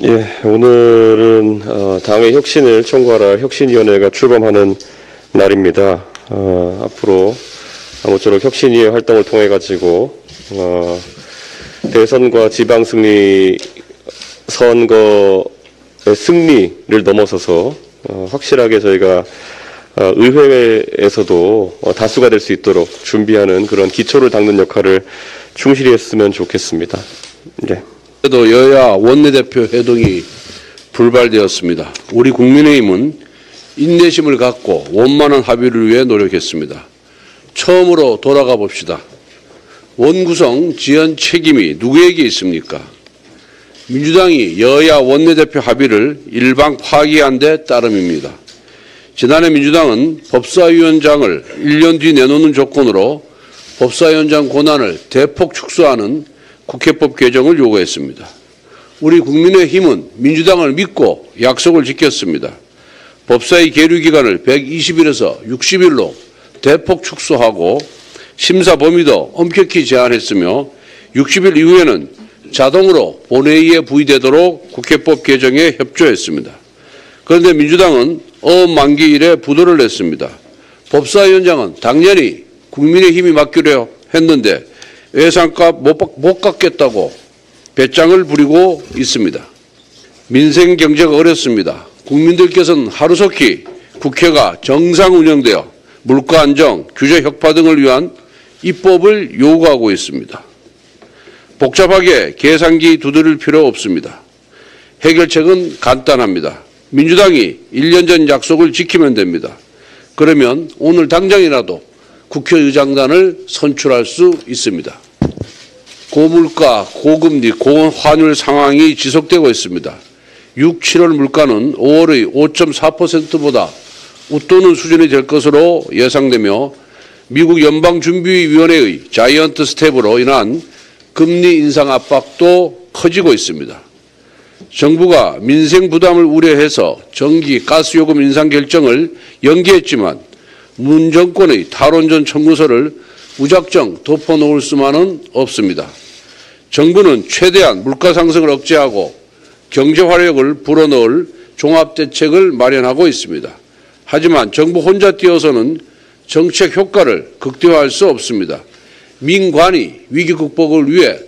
예, 오늘은 당의 혁신을 총괄할 혁신위원회가 출범하는 날입니다. 앞으로 아무쪼록 혁신위의 활동을 통해 가지고 대선과 지방승리 선거의 승리를 넘어서서 확실하게 저희가 의회에서도 다수가 될 수 있도록 준비하는 그런 기초를 닦는 역할을 충실히 했으면 좋겠습니다. 네. 그래도 여야 원내대표 회동이 불발되었습니다. 우리 국민의힘은 인내심을 갖고 원만한 합의를 위해 노력했습니다. 처음으로 돌아가 봅시다. 원구성 지연 책임이 누구에게 있습니까? 민주당이 여야 원내대표 합의를 일방 파기한 데 따름입니다. 지난해 민주당은 법사위원장을 1년 뒤 내놓는 조건으로 법사위원장 권한을 대폭 축소하는 국회법 개정을 요구했습니다. 우리 국민의힘은 민주당을 믿고 약속을 지켰습니다. 법사위 계류 기간을 120일에서 60일로 대폭 축소하고 심사 범위도 엄격히 제한했으며 60일 이후에는 자동으로 본회의에 부의되도록 국회법 개정에 협조했습니다. 그런데 민주당은 만기일에 부도를 냈습니다. 법사위원장은 당연히 국민의힘이 맡기려 했는데 예산값 못 갚겠다고 배짱을 부리고 있습니다. 민생 경제가 어렵습니다. 국민들께서는 하루속히 국회가 정상 운영되어 물가 안정, 규제 혁파 등을 위한 입법을 요구하고 있습니다. 복잡하게 계산기 두드릴 필요 없습니다. 해결책은 간단합니다. 민주당이 1년 전 약속을 지키면 됩니다. 그러면 오늘 당장이라도 국회의장단을 선출할 수 있습니다. 고물가, 고금리, 고환율 상황이 지속되고 있습니다. 6, 7월 물가는 5월의 5.4%보다 웃도는 수준이 될 것으로 예상되며 미국 연방준비위원회의 자이언트 스텝으로 인한 금리 인상 압박도 커지고 있습니다. 정부가 민생 부담을 우려해서 전기, 가스요금 인상 결정을 연기했지만 문 정권의 탈원전 청구서를 무작정 덮어놓을 수만은 없습니다. 정부는 최대한 물가 상승을 억제하고 경제 활력을 불어넣을 종합대책을 마련하고 있습니다. 하지만 정부 혼자 뛰어서는 정책 효과를 극대화할 수 없습니다. 민관이 위기 극복을 위해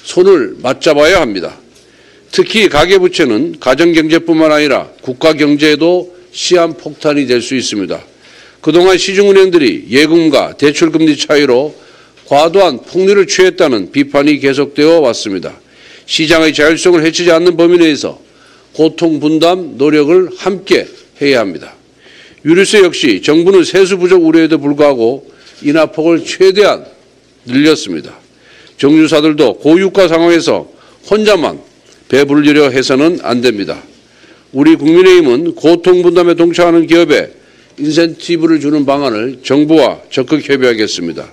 손을 맞잡아야 합니다. 특히 가계부채는 가정경제뿐만 아니라 국가경제에도 시한폭탄이 될 수 있습니다. 그동안 시중은행들이 예금과 대출금리 차이로 과도한 폭리를 취했다는 비판이 계속되어 왔습니다. 시장의 자율성을 해치지 않는 범위 내에서 고통분담 노력을 함께 해야 합니다. 유류세 역시 정부는 세수 부족 우려에도 불구하고 인하폭을 최대한 늘렸습니다. 정유사들도 고유가 상황에서 혼자만 배불리려 해서는 안 됩니다. 우리 국민의힘은 고통분담에 동참하는 기업에 인센티브를 주는 방안을 정부와 적극 협의하겠습니다.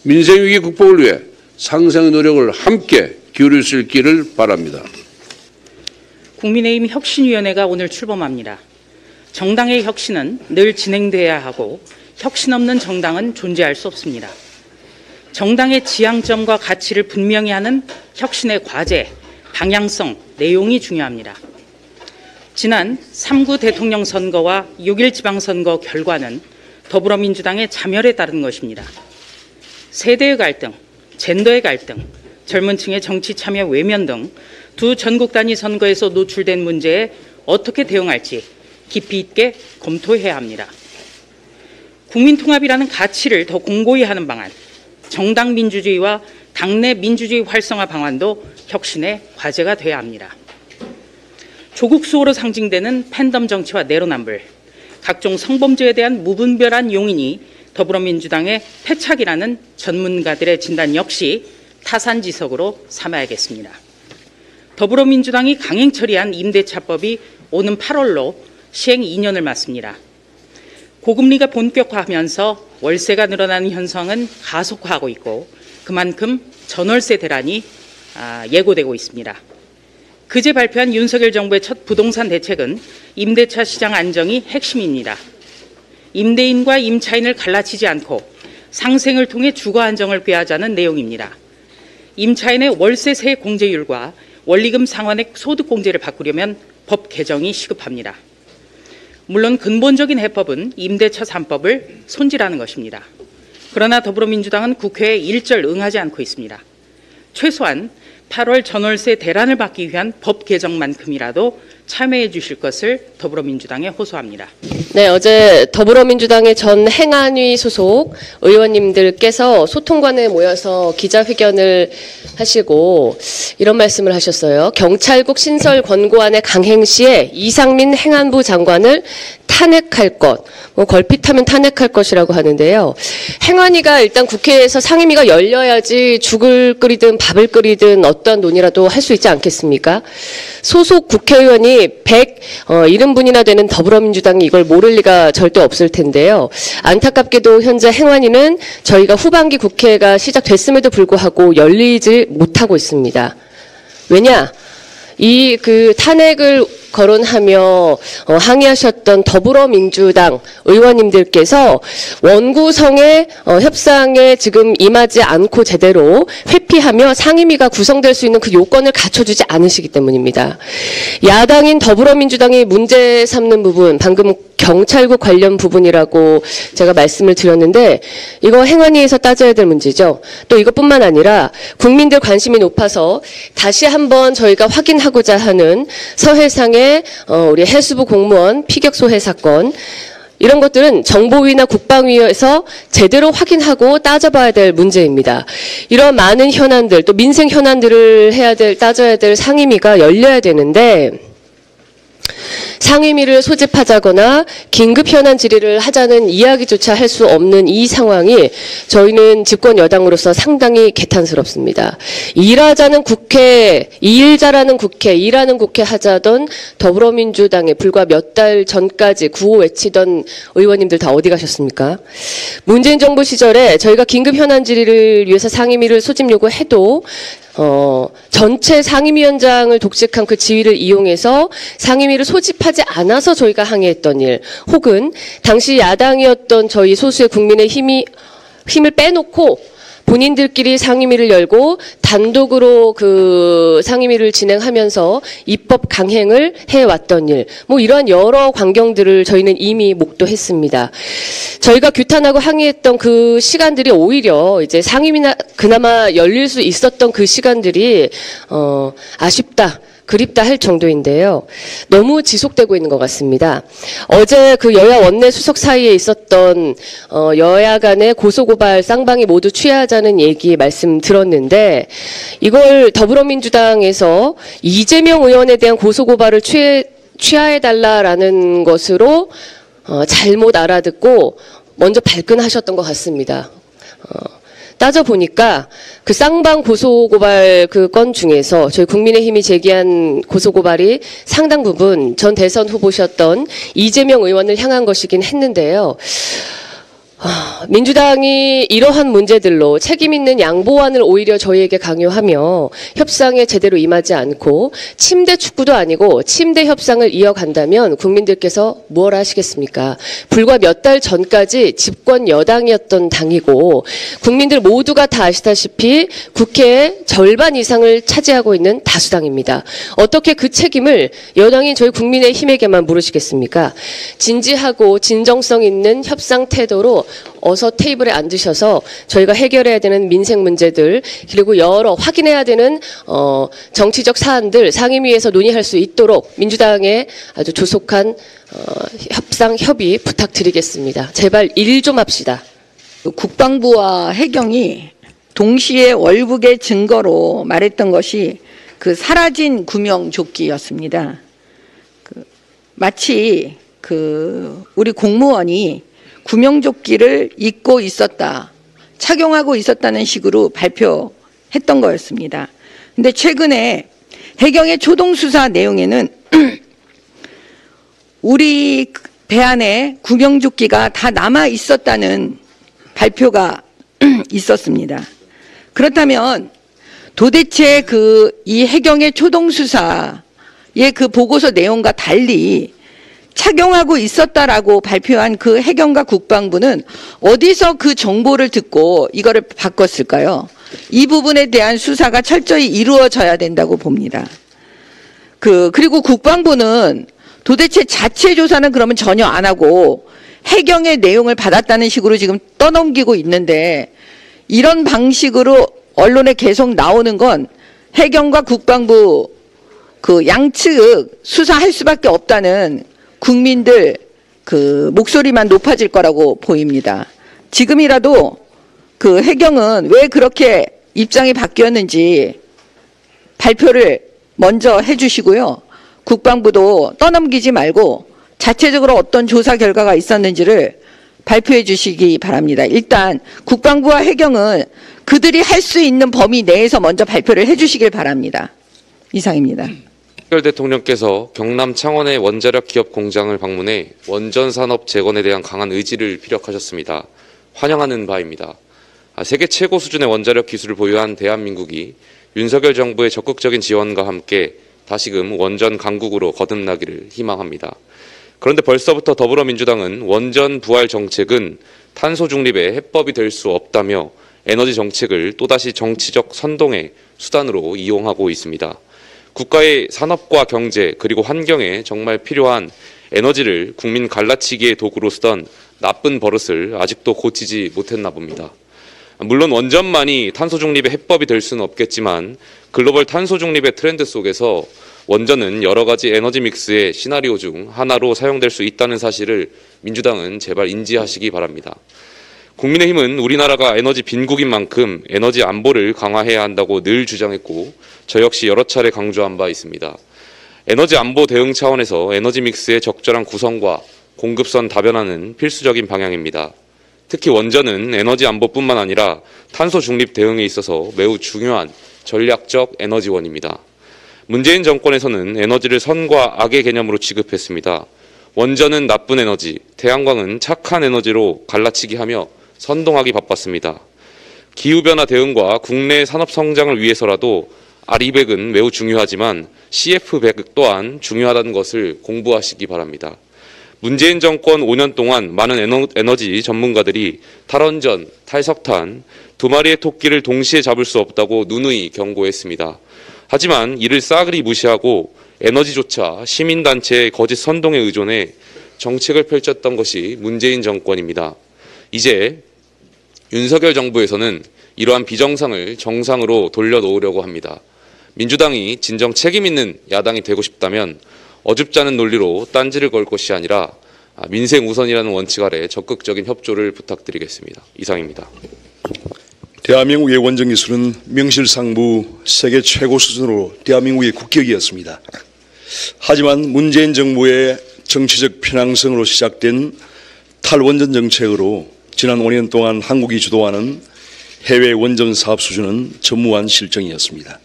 민생위기 극복을 위해 상생의 노력을 함께 기울일 수 있기를 바랍니다. 국민의힘 혁신위원회가 오늘 출범합니다. 정당의 혁신은 늘 진행돼야 하고 혁신 없는 정당은 존재할 수 없습니다. 정당의 지향점과 가치를 분명히 하는 혁신의 과제, 방향성, 내용이 중요합니다. 지난 3구 대통령 선거와 6.1 지방선거 결과는 더불어민주당의 자멸에 따른 것입니다. 세대의 갈등, 젠더의 갈등, 젊은 층의 정치 참여 외면 등 두 전국 단위 선거에서 노출된 문제에 어떻게 대응할지 깊이 있게 검토해야 합니다. 국민통합이라는 가치를 더 공고히 하는 방안, 정당 민주주의와 당내 민주주의 활성화 방안도 혁신의 과제가 되어야 합니다. 조국 수호로 상징되는 팬덤 정치와 내로남불, 각종 성범죄에 대한 무분별한 용인이 더불어민주당의 패착이라는 전문가들의 진단 역시 타산지석으로 삼아야겠습니다. 더불어민주당이 강행 처리한 임대차법이 오는 8월로 시행 2년을 맞습니다. 고금리가 본격화하면서 월세가 늘어나는 현상은 가속화하고 있고 그만큼 전월세 대란이 예고되고 있습니다. 그제 발표한 윤석열 정부의 첫 부동산 대책은 임대차 시장 안정이 핵심입니다. 임대인과 임차인을 갈라치지 않고 상생을 통해 주거 안정을 꾀하자는 내용입니다. 임차인의 월세 세액 공제율과 원리금 상환액 소득공제를 바꾸려면 법 개정이 시급합니다. 물론 근본적인 해법은 임대차 3법을 손질하는 것입니다. 그러나 더불어민주당은 국회에 일절 응하지 않고 있습니다. 최소한 8월 전월세 대란을 막기 위한 법 개정만큼이라도 참여해 주실 것을 더불어민주당에 호소합니다. 네, 어제 더불어민주당의 전 행안위 소속 의원님들께서 소통관에 모여서 기자회견을 하시고 이런 말씀을 하셨어요. 경찰국 신설 권고안의 강행 시에 이상민 행안부 장관을 탄핵할 것, 걸핏하면 탄핵할 것이라고 하는데요. 행안위가 일단 국회에서 상임위가 열려야지 죽을 끓이든 밥을 끓이든 어떠한 논의라도 할 수 있지 않겠습니까? 소속 국회의원이 170분이나 되는 더불어민주당이 이걸 모를 리가 절대 없을 텐데요. 안타깝게도 현재 행안위는 저희가 후반기 국회가 시작됐음에도 불구하고 열리지 못하고 있습니다. 왜냐? 이 탄핵을 거론하며 항의하셨던 더불어민주당 의원님들께서 원구성의 협상에 지금 임하지 않고 제대로 회피하며 상임위가 구성될 수 있는 그 요건을 갖춰주지 않으시기 때문입니다. 야당인 더불어민주당이 문제 삼는 부분, 방금 경찰국 관련 부분이라고 제가 말씀을 드렸는데 이거 행안위에서 따져야 될 문제죠. 또 이것뿐만 아니라 국민들 관심이 높아서 다시 한번 저희가 확인하고자 하는 서해상의 우리 해수부 공무원 피격 소해 사건, 이런 것들은 정보위나 국방위에서 제대로 확인하고 따져봐야 될 문제입니다. 이런 많은 현안들, 또 민생 현안들을 따져야 될 상임위가 열려야 되는데 상임위를 소집하자거나 긴급 현안 질의를 하자는 이야기조차 할 수 없는 이 상황이 저희는 집권 여당으로서 상당히 개탄스럽습니다. 일하자는 국회, 일 잘하는 국회, 일하는 국회 하자던 더불어민주당에 불과 몇 달 전까지 구호 외치던 의원님들 다 어디 가셨습니까? 문재인 정부 시절에 저희가 긴급 현안 질의를 위해서 상임위를 소집 요구해도 전체 상임위원장을 독식한 그 지위를 이용해서 상임위를 소집하지 않아서 저희가 항의했던 일, 혹은 당시 야당이었던 저희 소수의 국민의힘이 힘을 빼놓고 본인들끼리 상임위를 열고 단독으로 그 상임위를 진행하면서 입법 강행을 해왔던 일, 이러한 여러 광경들을 저희는 이미 목도했습니다. 저희가 규탄하고 항의했던 그 시간들이 오히려 이제 상임위나 그나마 열릴 수 있었던 그 시간들이 아쉽다, 그립다 할 정도인데요. 너무 지속되고 있는 것 같습니다. 어제 그 여야 원내 수석 사이에 있었던 여야 간의 고소고발 쌍방이 모두 취하자는 얘기 말씀 들었는데 이걸 더불어민주당에서 이재명 의원에 대한 고소고발을 취하해달라라는 것으로 잘못 알아듣고 먼저 발끈하셨던 것 같습니다. 따져보니까 그 쌍방 고소고발 그 건 중에서 저희 국민의힘이 제기한 고소고발이 상당 부분 전 대선 후보셨던 이재명 의원을 향한 것이긴 했는데요. 민주당이 이러한 문제들로 책임 있는 양보안을 오히려 저희에게 강요하며 협상에 제대로 임하지 않고 침대 축구도 아니고 침대 협상을 이어간다면 국민들께서 무엇 하시겠습니까? 불과 몇 달 전까지 집권 여당이었던 당이고 국민들 모두가 다 아시다시피 국회의 절반 이상을 차지하고 있는 다수당입니다. 어떻게 그 책임을 여당인 저희 국민의힘에게만 물으시겠습니까? 진지하고 진정성 있는 협상 태도로 어서 테이블에 앉으셔서 저희가 해결해야 되는 민생 문제들, 그리고 여러 확인해야 되는 정치적 사안들 상임위에서 논의할 수 있도록 민주당의 아주 조속한 협상 협의 부탁드리겠습니다. 제발 일 좀 합시다. 국방부와 해경이 동시에 월북의 증거로 말했던 것이 그 사라진 구명조끼였습니다. 마치 우리 공무원이 구명조끼를 입고 있었다, 착용하고 있었다는 식으로 발표했던 거였습니다. 근데 최근에 해경의 초동수사 내용에는 우리 배 안에 구명조끼가 다 남아 있었다는 발표가 있었습니다. 그렇다면 도대체 이 해경의 초동수사의 그 보고서 내용과 달리 착용하고 있었다라고 발표한 그 해경과 국방부는 어디서 그 정보를 듣고 이거를 바꿨을까요? 이 부분에 대한 수사가 철저히 이루어져야 된다고 봅니다. 그리고 국방부는 도대체 자체 조사는 그러면 전혀 안 하고 해경의 내용을 받았다는 식으로 지금 떠넘기고 있는데, 이런 방식으로 언론에 계속 나오는 건 해경과 국방부 양측 수사할 수밖에 없다는 국민들 목소리만 높아질 거라고 보입니다. 지금이라도 해경은 왜 그렇게 입장이 바뀌었는지 발표를 먼저 해주시고요. 국방부도 떠넘기지 말고 자체적으로 어떤 조사 결과가 있었는지를 발표해 주시기 바랍니다. 일단 국방부와 해경은 그들이 할 수 있는 범위 내에서 먼저 발표를 해 주시길 바랍니다. 이상입니다. 윤석열 대통령께서 경남 창원의 원자력 기업 공장을 방문해 원전 산업 재건에 대한 강한 의지를 피력하셨습니다. 환영하는 바입니다. 세계 최고 수준의 원자력 기술을 보유한 대한민국이 윤석열 정부의 적극적인 지원과 함께 다시금 원전 강국으로 거듭나기를 희망합니다. 그런데 벌써부터 더불어민주당은 원전 부활 정책은 탄소 중립의 해법이 될 수 없다며 에너지 정책을 또다시 정치적 선동의 수단으로 이용하고 있습니다. 국가의 산업과 경제 그리고 환경에 정말 필요한 에너지를 국민 갈라치기의 도구로 쓰던 나쁜 버릇을 아직도 고치지 못했나 봅니다. 물론 원전만이 탄소 중립의 해법이 될 수는 없겠지만 글로벌 탄소 중립의 트렌드 속에서 원전은 여러 가지 에너지 믹스의 시나리오 중 하나로 사용될 수 있다는 사실을 민주당은 제발 인지하시기 바랍니다. 국민의힘은 우리나라가 에너지 빈국인 만큼 에너지 안보를 강화해야 한다고 늘 주장했고 저 역시 여러 차례 강조한 바 있습니다. 에너지 안보 대응 차원에서 에너지 믹스의 적절한 구성과 공급선 다변화는 필수적인 방향입니다. 특히 원전은 에너지 안보뿐만 아니라 탄소 중립 대응에 있어서 매우 중요한 전략적 에너지원입니다. 문재인 정권에서는 에너지를 선과 악의 개념으로 취급했습니다. 원전은 나쁜 에너지, 태양광은 착한 에너지로 갈라치기하며 선동하기 바빴습니다. 기후변화 대응과 국내 산업 성장을 위해서라도 R200은 매우 중요하지만 CF100 또한 중요하다는 것을 공부하시기 바랍니다. 문재인 정권 5년 동안 많은 에너지 전문가들이 탈원전, 탈석탄, 두 마리의 토끼를 동시에 잡을 수 없다고 누누이 경고했습니다. 하지만 이를 싸그리 무시하고 에너지조차 시민단체의 거짓 선동에 의존해 정책을 펼쳤던 것이 문재인 정권입니다. 이제 윤석열 정부에서는 이러한 비정상을 정상으로 돌려놓으려고 합니다. 민주당이 진정 책임 있는 야당이 되고 싶다면 어줍지 않은 논리로 딴지를 걸 것이 아니라 민생 우선이라는 원칙 아래 적극적인 협조를 부탁드리겠습니다. 이상입니다. 대한민국의 원전 기술은 명실상부 세계 최고 수준으로 대한민국의 국격이었습니다. 하지만 문재인 정부의 정치적 편향성으로 시작된 탈원전 정책으로 지난 5년 동안 한국이 주도하는 해외 원전 사업 수준은 전무한 실정이었습니다.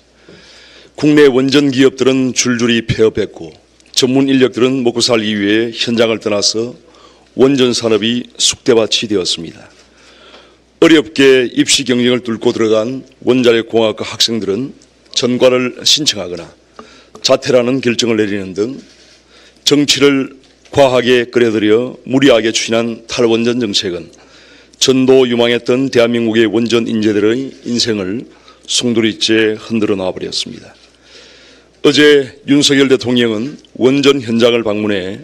국내 원전 기업들은 줄줄이 폐업했고 전문 인력들은 먹고 살기 위해 현장을 떠나서 원전 산업이 쑥대밭이 되었습니다. 어렵게 입시 경쟁을 뚫고 들어간 원자력 공학과 학생들은 전과를 신청하거나 자퇴라는 결정을 내리는 등 정치를 과하게 끌어들여 무리하게 추진한 탈원전 정책은 전도 유망했던 대한민국의 원전 인재들의 인생을 송두리째 흔들어 놔버렸습니다. 어제 윤석열 대통령은 원전 현장을 방문해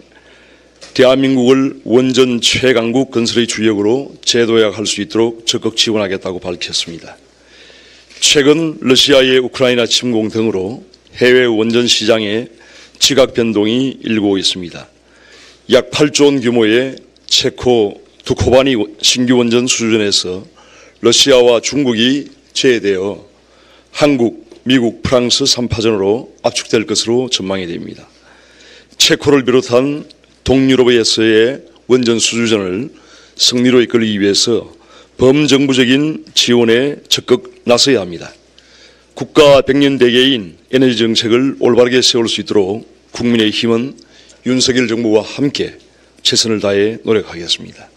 대한민국을 원전 최강국 건설의 주역으로 재도약할 수 있도록 적극 지원하겠다고 밝혔습니다. 최근 러시아의 우크라이나 침공 등으로 해외 원전 시장에 지각 변동이 일고 있습니다. 약 8조 원 규모의 체코 두코바니 신규 원전 수주전에서 러시아와 중국이 제외되어 한국, 미국, 프랑스 3파전으로 압축될 것으로 전망이 됩니다. 체코를 비롯한 동유럽에서의 원전 수주전을 승리로 이끌기 위해서 범정부적인 지원에 적극 나서야 합니다. 국가 백년대계인 에너지 정책을 올바르게 세울 수 있도록 국민의힘은 윤석열 정부와 함께 최선을 다해 노력하겠습니다.